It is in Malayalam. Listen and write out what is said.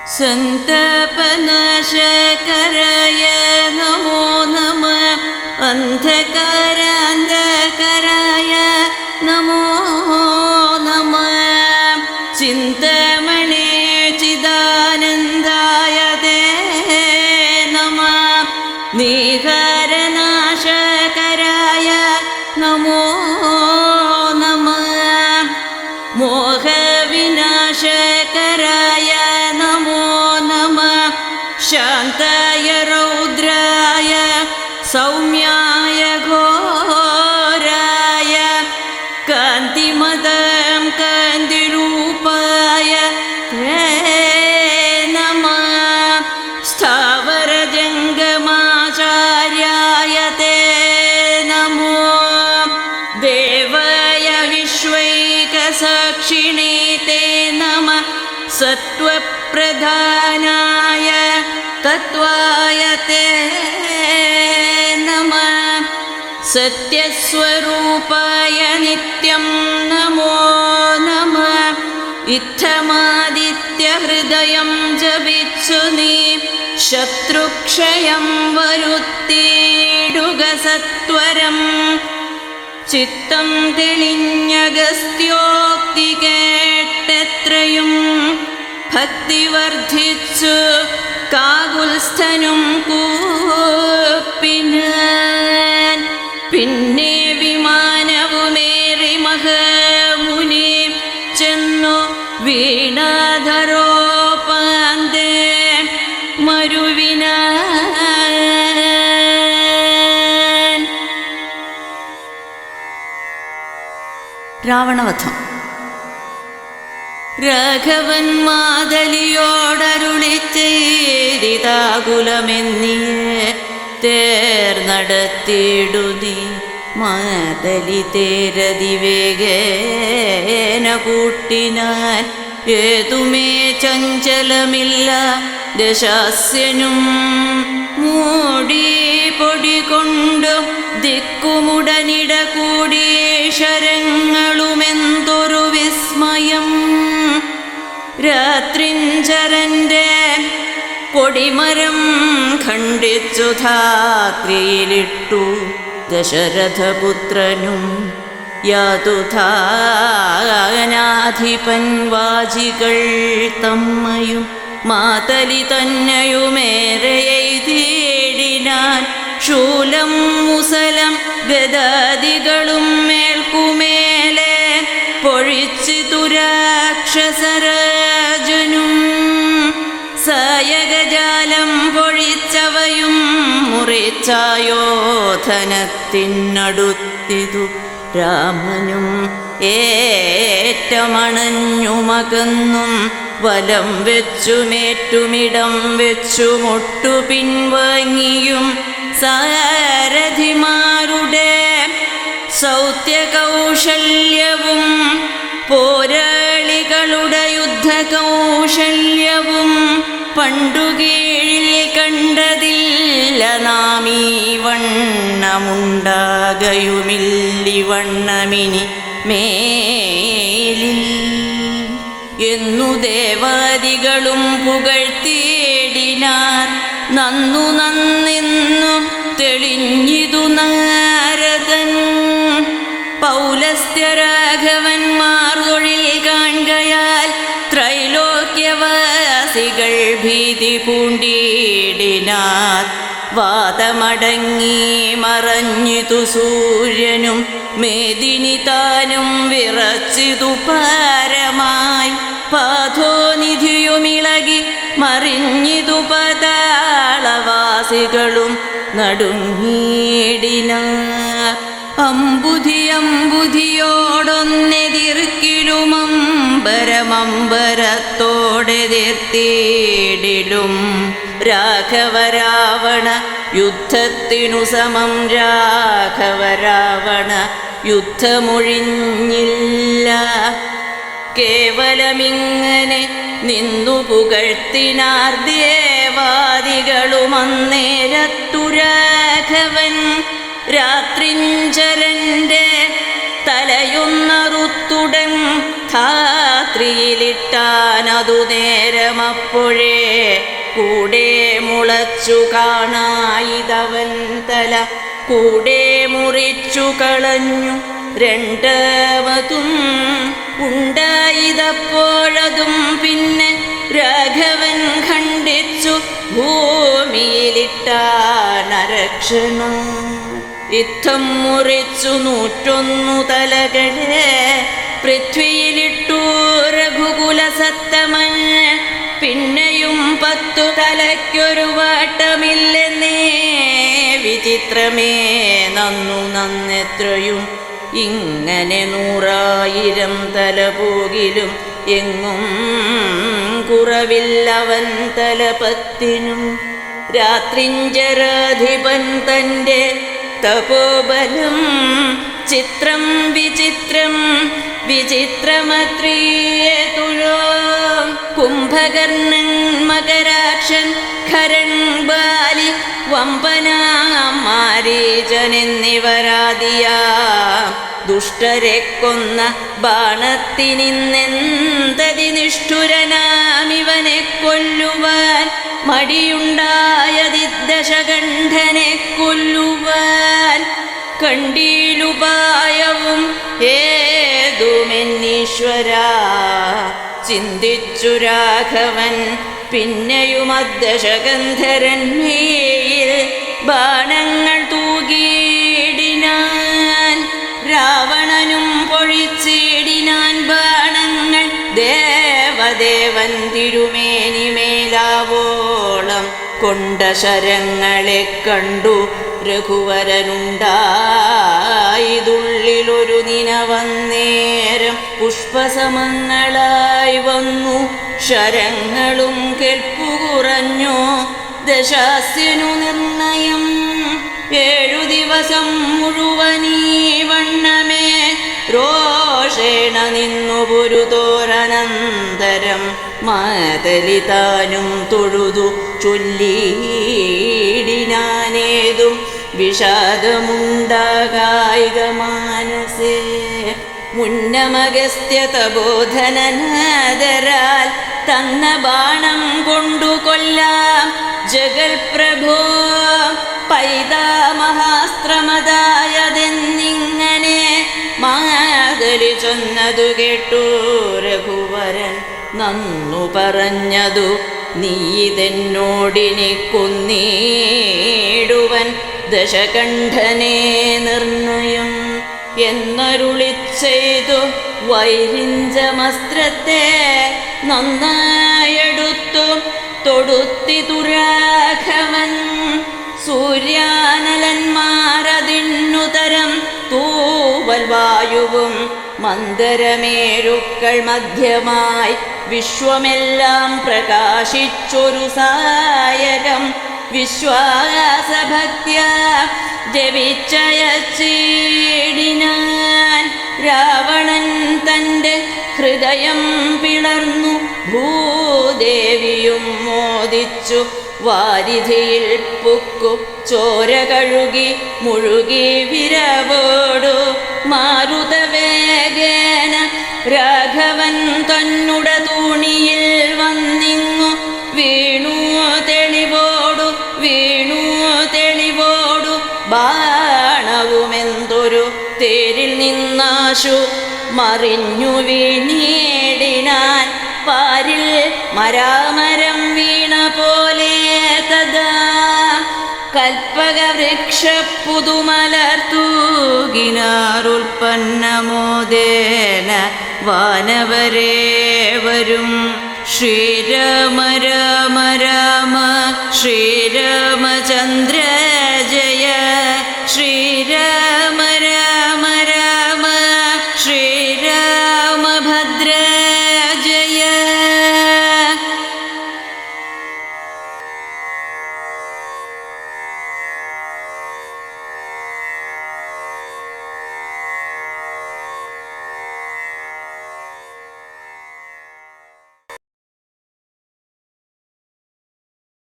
സന്തപനാശകരായ നമോ നമഃ. അന്ധകാരാന്ധകരായ നമോ നമഃ. ചിന്തമണേ ചിദാനന്ദായ തേ നമഃ. നീഹാരനാശകരായ നമോ നമഃ. മോഹവിനാശകരായ നമോ നമഃ. ശാന്തായ രൗദ്രായ സൗമ്യായ ഘോരായ കാന്തിമദം കാന്തിരൂപായ തേ നമഃ. സ്ഥാവരജംഗമാചാര്യായ തേ നമോ. ദേവായ വിശ്വൈകസാക്ഷിണേ തേ നമഃ. സത്വപ്രധാനായ തത്വായ തേ നമഃ. സത്യസ്വരൂപായ നിത്യം നമോ നമഃ. ഇത്തമാദിത്യഹൃദയം ജപിച്ചു നീ ശത്രുക്ഷയം വരുത്തിയിടുക സത്വരം. ചിത്തം തെളിഞ്ഞഗസ്ത്യോക്തി കേട്ടെത്രയും ഭക്തി വർദ്ധിച്ചു കാകുൽസ്ഥനും കൂപ്പിനാൻ. പിന്നെ വിമാനവുമേറി മഹാമുനി ചെന്നു വീണാധരോപാന്തേ മരുവിനാൻ. രാവണവധം. രാഘവൻ മാതലിയോടരുളി ചെയ്തിതാകുലമെന്നിയെ തേർനടത്തിയിടുതി. മാതലി തേരതിവേഗേന കൂട്ടിനാൻ. ഏതുമേ ചഞ്ചലമില്ല ദശാസ്യനും മൂടി പൊടി കൊണ്ടു ദിക്കുമുടനിട കൂടി ശരങ്ങളുമെന്തൊരു വിസ്മയം. രാത്രിഞ്ചരന്റെ കൊടിമരം ഖണ്ഡിച്ചു ധാത്രിയിലിട്ടു ദശരഥപുത്രനും. യാതുധാനാധിപൻ വാജികൾ തമ്മയും മാതലി തന്നെയുമേറെ എയ്തിടിനാൻ. ശൂലം മുസലം ഗദാദികളും മേൽക്കുമേലെ പൊഴിച്ചിതു രാക്ഷസരാജനും. സായകജാലം പൊഴിച്ചവയും മുറിച്ചായോധനത്തിനടുത്തിതു രാമനും. ഏറ്റമണഞ്ഞുമകന്നും വലം വെച്ചുമേറ്റുമിടം വെച്ചു മുട്ടു പിൻവാങ്ങിയും സാരഥിമാരുടെ സൗത്യകൗശല്യവും പോരാളികളുടെ യുദ്ധകൗശല്യവും പണ്ടുകീഴിൽ കണ്ടതില്ല നാമീ വണ്ണമുണ്ടാകയുമില്ലിവണ്ണമിനി മേലിൽ എന്നു ദേവാദികളും പുകഴ്ത്തിയിടിനാർ. നന്നു നന്നെന്നും തെളിഞ്ഞിതു നാരദൻ. പൗലസ്ത്യരാഘവന്മാർ തൊഴിൽ കാൺകയാൽ ത്രൈലോക്യവാസികൾ ഭീതി പൂണ്ടിടിനാർ. വാദമടങ്ങി മറഞ്ഞിതു സൂര്യനും മേദിനി താനും വിറച്ചിതു പാരമായി. പാഥോനിധിയുമിളകി മറിഞ്ഞിതു പാതാളവാസികളും നടുങ്ങിടിനാർ. അമ്പുധിയമ്പുധിയോടൊന്നെതിർക്കിലുമമ്പരമമ്പരത്തോടെതിർത്തിയിടിലും. രാഘവരാവണ യുദ്ധത്തിനു സമം രാഘവരാവണ യുദ്ധമൊഴിഞ്ഞില്ല. കേവലമിങ്ങനെ നിന്നു പുകഴ്ത്തിനാർ ദേവാദികളുമന്നേരത്തു രാഘവൻ. രാത്രിഞ്ചരന്റെ തലയൊന്നറുത്തുടൻ ധാത്രിയിലിട്ടാനതു നേരമപ്പോഴേ കൂടെ മുളച്ചു കാണായിതവൻ തല കൂടെ മുറിച്ചു കളഞ്ഞു രണ്ടാമതും ഉണ്ടായതപ്പോഴതും പിന്നെ രാഘവൻ ഖണ്ഡിച്ചു ഭൂമിയിലിട്ടാനരക്ഷണം യുദ്ധം മുറിച്ചു 101 തലകളെ പൃഥ്വിയിലിട്ടു രഘുകുലസത്തമൻ പിന്നെയും 10 തലയ്ക്കൊരു വാട്ടമില്ലെന്നേ വിചിത്രമേ നന്നെത്രയും ഇങ്ങനെ 100,000 തല പോകിലും എങ്ങും കുറവില്ലവൻ തലപത്തിനും രാത്രിഞ്ചരാധിപൻ തൻ്റെ തപോബലം ചിത്രം വിചിത്രം വിചിത്രമത്രിയേ തുഴോ കുംഭകർണൻ മകരാക്ഷൻ ഖരൻ ബാലി വമ്പനാം മാരീചനെന്നിവരാദിയാം ദുഷ്ടരെ കൊന്ന ബാണത്തിനിന്നെന്തതി നിഷ്ഠുരനാമിവനെ കൊല്ലുവാൻ മടിയുണ്ടായതി ദശകണ്ഠനെ കൊല്ലുവാൻ കണ്ടീലുപായവും ഏതുമെന്നീശ്വരാ ചിന്തിച്ചു രാഘവൻ പിന്നെയും ദശകന്ധരന്മേൽ ബാണങ്ങൾ തൂകിയിടിനാൻ രാവണനും പൊഴിച്ചിടിനാൻ ബാണങ്ങൾ ദേവദേവൻ തിരുമേനിമേലാവോളം കൊണ്ട ശരങ്ങളെ കണ്ടു രഘുവരനുണ്ടായതുള്ളിലൊരു നിനവന്നേരം പുഷ്പസമങ്ങളായി വന്നു ശരങ്ങളും കെൽപ്പു കുറഞ്ഞു ദശാസ്യനു നിർണയം 7 ദിവസം മുഴുവനീ വണ്ണമേ രോഷേണ നിന്നു പുരുതോരനന്തരം മാതലിതാനും തൊഴുതു ചൊല്ലിയിടിനാനേതും വിഷാദമുണ്ടാകായിക മാനസേ മുന്നമഗസ്ത്യ തബോധനനാദരാൽ തന്ന ബാണം കൊണ്ടു കൊല്ലാം ജഗൽപ്രഭോ പൈതാമഹാസ്ത്രമതായതെന്നിങ്ങനെ മാതലി ചൊന്നതു കേട്ടു രഘുവരൻ നന്നു പറഞ്ഞതു നീതെന്നോടിനി കൊന്നീടുവൻ ദശകണ്ഠനെ നിർണയം എന്നരുളിച്ചെയ്തു വൈരിഞ്ചമസ്ത്രത്തെ നന്നായെടുത്തു തൊടുത്തിതു രാഘവൻ സൂര്യാനലന്മാരതിന്നുതരം തൂവൽ വായുവും മന്ദരമേരുക്കൾ മധ്യമായി വിശ്വമെല്ലാം പ്രകാശിച്ചൊരു സായകം വിശ്വാസഭക്ത്യ ജപിച്ചയച്ചിടിനാൻ രാവണൻ തൻ്റെ ഹൃദയം പിളർന്നു ഭൂദേവിയും മോദിച്ചു വാരിധിയിൽ പുക്കു ചോര കഴുകി മുഴുകി വിരവോടു മാരുതവേഗേന രാഘവൻ തന്നുട തൂണിയിൽ വന്നിങ്ങു വീണു തെളിവോടു ബാണവുമെന്തൊരു തേരിൽ നിന്നാശു മറിഞ്ഞു വീണീടിനാൻ പാരിൽ മരാമരം വീണ പോലെ തഥാ കൽപ്പകവൃക്ഷപ്പുതുമലർത്തൂകിനാറുൽപ്പന്നമോദേന വാനവരേവരും ശ്രീരാമ രാമ രാമ ശ്രീരാമചന്ദ്ര